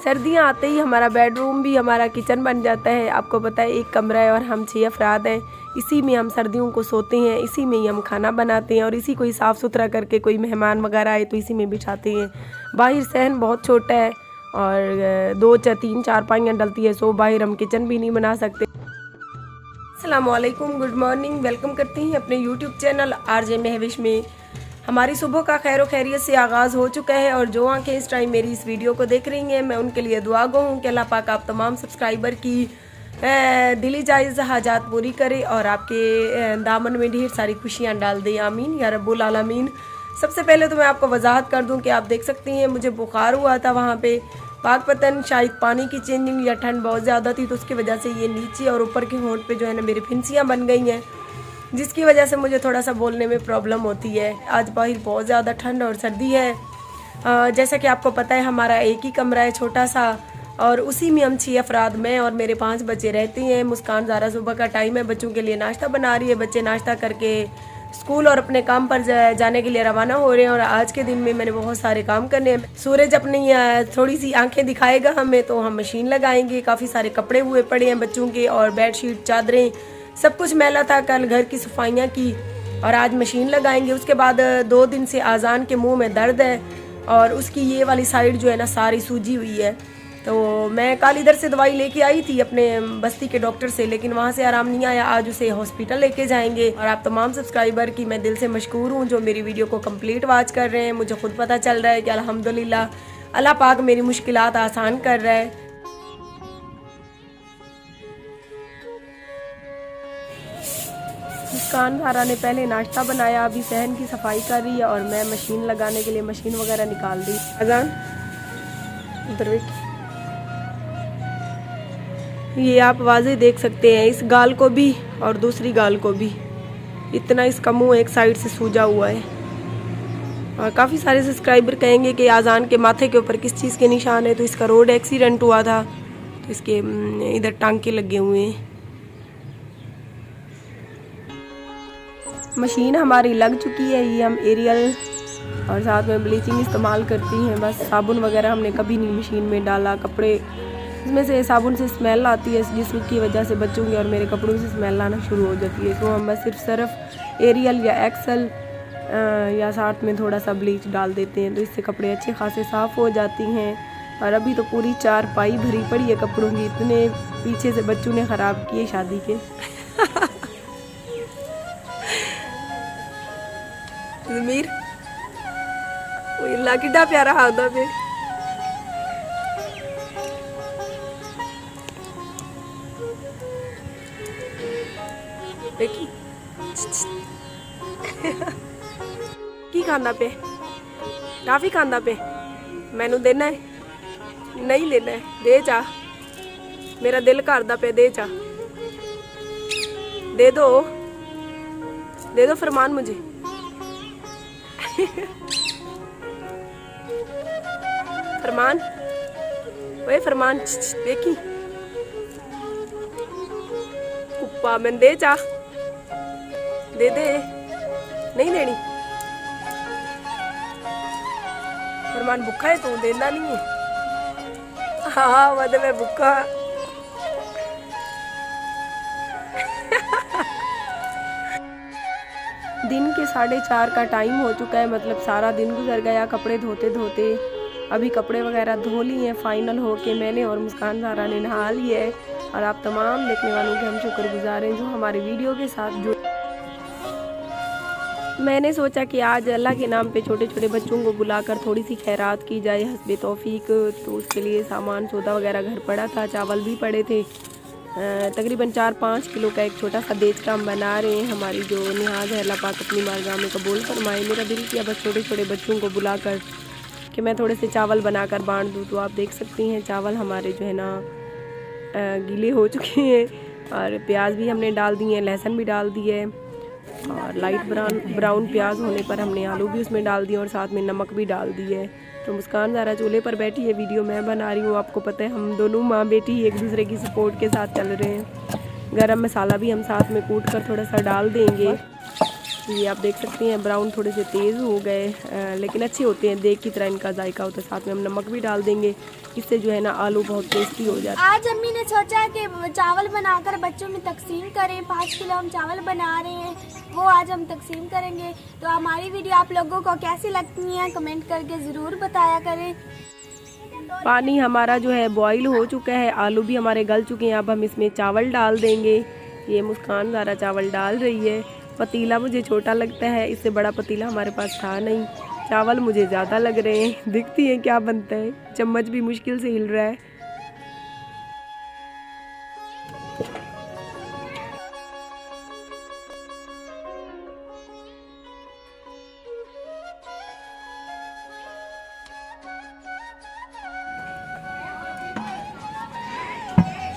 सर्दियाँ आते ही हमारा बेडरूम भी हमारा किचन बन जाता है। आपको पता है, एक कमरा है और हम 6 अफराद हैं। इसी में हम सर्दियों को सोते हैं, इसी में ही हम खाना बनाते हैं और इसी को ही साफ़ सुथरा करके कोई मेहमान वगैरह आए तो इसी में बिछाते हैं। बाहर सहन बहुत छोटा है और 2 3 4 पाइयाँ डलती है, सो बाहर हम किचन भी नहीं बना सकते। अस्सलामुअलैकुम, गुड मॉर्निंग। वेलकम करती हैं अपने यूट्यूब चैनल आरजे महविश में। हमारी सुबह का खैर खैरियत से आगाज़ हो चुका है और जो आंखें इस टाइम मेरी इस वीडियो को देख रही हैं, मैं उनके लिए दुआ गो हूँ कि अल्लाह पाक आप तमाम सब्सक्राइबर की दिली जायज़ हाजात पूरी करे और आपके दामन में ढेर सारी खुशियाँ डाल दे, आमीन या रब्बुल आलमीन। सबसे पहले तो मैं आपको वजाहत कर दूं कि आप देख सकती हैं मुझे बुखार हुआ था वहाँ पे। पाक पतन शायद पानी की चेंजिंग या ठंड बहुत ज़्यादा थी तो उसकी वजह से ये नीचे और ऊपर के होंठ पे जो है ना मेरी फिंसियाँ बन गई हैं, जिसकी वजह से मुझे थोड़ा सा बोलने में प्रॉब्लम होती है। आज बाहर बहुत ज़्यादा ठंड और सर्दी है। जैसा कि आपको पता है, हमारा एक ही कमरा है छोटा सा और उसी में हम 6 अफराद, मैं और मेरे 5 बच्चे रहते हैं। मुस्कान ज़ारा सुबह का टाइम है, बच्चों के लिए नाश्ता बना रही है। बच्चे नाश्ता करके स्कूल और अपने काम पर जाने के लिए रवाना हो रहे हैं और आज के दिन में मैंने बहुत सारे काम करने हैं। सूरज अपनी थोड़ी सी आंखें दिखाएगा हमें तो हम मशीन लगाएंगे। काफ़ी सारे कपड़े हुए पड़े हैं बच्चों के और बेडशीट, चादरें, सब कुछ मैला था। कल घर की सफाइयाँ की और आज मशीन लगाएंगे। उसके बाद 2 दिन से आज़ान के मुंह में दर्द है और उसकी ये वाली साइड जो है ना सारी सूजी हुई है। तो मैं कल इधर से दवाई लेके आई थी अपने बस्ती के डॉक्टर से, लेकिन वहाँ से आराम नहीं आया। आज उसे हॉस्पिटल लेके जाएंगे और आप तमाम सब्सक्राइबर की मैं दिल से मशकूर हूँ जो मेरी वीडियो को कंप्लीट वॉच कर रहे हैं। मुझे खुद पता चल रहा है कि अल्हम्दुलिल्लाह अल्लाह पाक मेरी मुश्किलात आसान कर रहा है। मुस्कान ज़ारा ने पहले नाश्ता बनाया, अभी सहन की सफाई कर रही है और मैं मशीन लगाने के लिए मशीन वगैरह निकाल दी। अजान उधर ये आप वाज़े देख सकते हैं, इस गाल को भी और दूसरी गाल को भी। इतना इसका मुंह एक साइड से सूजा हुआ है और काफ़ी सारे सब्सक्राइबर कहेंगे कि आज़ान के माथे के ऊपर किस चीज़ के निशान है, तो इसका रोड एक्सीडेंट हुआ था तो इसके इधर टांके लगे हुए हैं। मशीन हमारी लग चुकी है, ये हम एरियल और साथ में ब्लीचिंग इस्तेमाल करती हैं। बस साबुन वगैरह हमने कभी नहीं मशीन में डाला। कपड़े इसमें से साबुन से स्मेल आती है जिसकी वजह से बच्चों की और मेरे कपड़ों से स्मेल आना शुरू हो जाती है। तो हम बस सिर्फ एरियल या एक्सल या साथ में थोड़ा सा ब्लीच डाल देते हैं तो इससे कपड़े अच्छे खासे साफ़ हो जाती हैं। और अभी तो पूरी 4 पाई भरी पड़ी है कपड़ों की, इतने पीछे से बच्चों ने ख़राब किए शादी के। ज़मीर वो कितना प्यारा हादा पे देखी की खाना पे काफ़ी खाना पे मैनू देना है, नहीं लेना है, दे जा, मेरा दिल करदा पे, दे जा, दे दो फरमान मुझे। फरमान ओए फरमान देखी उपा मैं दे जा, दे नहीं देनी। फरमान भूखा है तू, देना नहीं है। हाँ मतलब मैं भूखा। दिन के 4:30 का टाइम हो चुका है, मतलब सारा दिन गुजर गया कपड़े धोते धोते। अभी कपड़े वगैरह धो लिए हैं फाइनल हो के मैंने और मुस्कान ज़ारा ने नहा ली है। और आप तमाम देखने वालों के हम शुक्रगुजार हैं जो हमारे वीडियो के साथ जुड़े। मैंने सोचा कि आज अल्लाह के नाम पे छोटे छोटे बच्चों को बुलाकर थोड़ी सी खैरात की जाए हस्बे तौफीक। तो उसके लिए सामान सौदा वगैरह घर पड़ा था, चावल भी पड़े थे। तकरीबन 4-5 किलो का एक छोटा सा देच का हम बना रहे हैं। हमारी जो निहाज है अल्लाह पाक अपनी बारगाह में कबूल फरमाए। मेरा दिल किया बस छोटे छोटे बच्चों को बुलाकर कि मैं थोड़े से चावल बनाकर बांट दूँ। तो आप देख सकती हैं चावल हमारे जो है ना गीले हो चुके हैं और प्याज भी हमने डाल दिए हैं, लहसुन भी डाल दिए है और लाइट ब्राउन प्याज होने पर हमने आलू भी उसमें डाल दिए और साथ में नमक भी डाल दिए है। तो मुस्कान ज़ारा चूल्हे पर बैठी है, वीडियो मैं बना रही हूँ। आपको पता है हम दोनों माँ बेटी एक दूसरे की सपोर्ट के साथ चल रहे हैं। गरम मसाला भी हम साथ में कूट कर थोड़ा सा डाल देंगे। ये आप देख सकती हैं ब्राउन थोड़े से तेज़ हो गए, लेकिन अच्छे होते हैं, देख की तरह इनका जायका होता है। साथ में हम नमक भी डाल देंगे, इससे जो है ना आलू बहुत टेस्टी हो जाता है। आज अम्मी ने सोचा कि चावल बनाकर बच्चों में तकसीम करें। 5 किलो हम चावल बना रहे हैं, वो आज हम तकसीम करेंगे। तो हमारी वीडियो आप लोगों को कैसी लगती है कमेंट करके ज़रूर बताया करें। पानी हमारा जो है बॉईल हो चुका है, आलू भी हमारे गल चुके हैं। अब हम इसमें चावल डाल देंगे। ये मुस्कान सारा चावल डाल रही है। पतीला मुझे छोटा लगता है, इससे बड़ा पतीला हमारे पास था नहीं। चावल मुझे ज़्यादा लग रहे हैं, दिखती हैं क्या बनता है। चम्मच भी मुश्किल से हिल रहा है।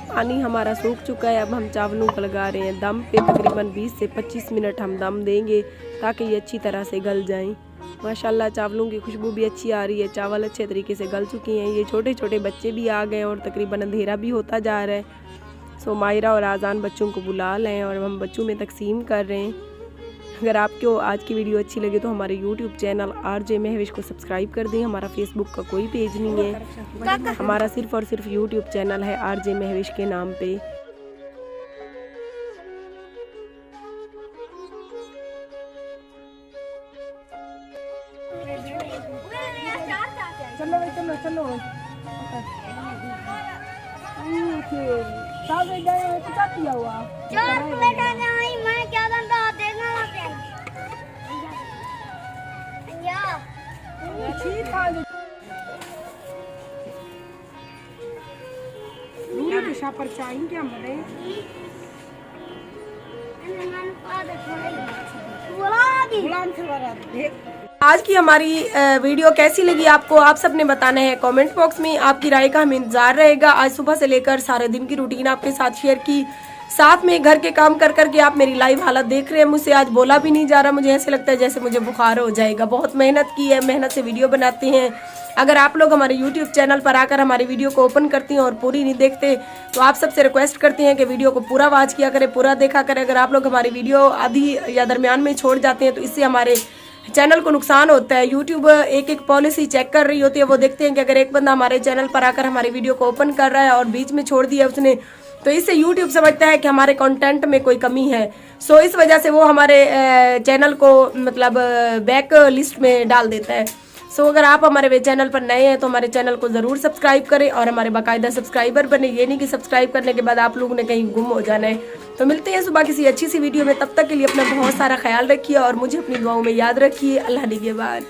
पानी हमारा सूख चुका है। अब हम चावलों को लगा रहे हैं दम पे। तकरीबन 20 से 25 मिनट हम दम देंगे ताकि ये अच्छी तरह से गल जाएं। माशाल्लाह चावलों की खुशबू भी अच्छी आ रही है, चावल अच्छे तरीके से गल चुके हैं। ये छोटे छोटे बच्चे भी आ गए और तकरीबन अंधेरा भी होता जा रहा है। सो मायरा और आज़ान बच्चों को बुला लें और हम बच्चों में तकसीम कर रहे हैं। अगर आपको आज की वीडियो अच्छी लगे तो हमारे YouTube चैनल RJ महविश को सब्सक्राइब कर दें। हमारा फेसबुक का कोई पेज नहीं है, हमारा सिर्फ और सिर्फ YouTube चैनल है RJ महविश के नाम पे। चलो चलो चलो आज की हमारी वीडियो कैसी लगी आपको, आप सबने बताना है कमेंट बॉक्स में। आपकी राय का हमें इंतजार रहेगा। आज सुबह से लेकर सारे दिन की रूटीन आपके साथ शेयर की, साथ में घर के काम कर करके आप मेरी लाइव हालत देख रहे हैं। मुझसे आज बोला भी नहीं जा रहा, मुझे ऐसे लगता है जैसे मुझे बुखार हो जाएगा। बहुत मेहनत की है, मेहनत से वीडियो बनाते हैं। अगर आप लोग हमारे YouTube चैनल पर आकर हमारी वीडियो को ओपन करती हैं और पूरी नहीं देखते तो आप सबसे रिक्वेस्ट करते हैं कि वीडियो को पूरा वॉच किया करें, पूरा देखा करें। अगर आप लोग हमारी वीडियो आधी या दरमियान में छोड़ जाते हैं तो इससे हमारे चैनल को नुकसान होता है। यूट्यूब एक पॉलिसी चेक कर रही होती है, वो देखते हैं कि अगर एक बंदा हमारे चैनल पर आकर हमारी वीडियो को ओपन कर रहा है और बीच में छोड़ दिया उसने, तो इससे यूट्यूब समझता है कि हमारे कंटेंट में कोई कमी है। सो इस वजह से वो हमारे चैनल को मतलब बैक लिस्ट में डाल देता है। सो अगर आप हमारे चैनल पर नए हैं तो हमारे चैनल को ज़रूर सब्सक्राइब करें और हमारे बाकायदा सब्सक्राइबर बने। ये नहीं कि सब्सक्राइब करने के बाद आप लोगों ने कहीं गुम हो जाना है। तो मिलते हैं सुबह किसी अच्छी सी वीडियो में, तब तक के लिए अपना बहुत सारा ख्याल रखिए और मुझे अपनी दुआओं में याद रखिए। अल्लाह निगहबान।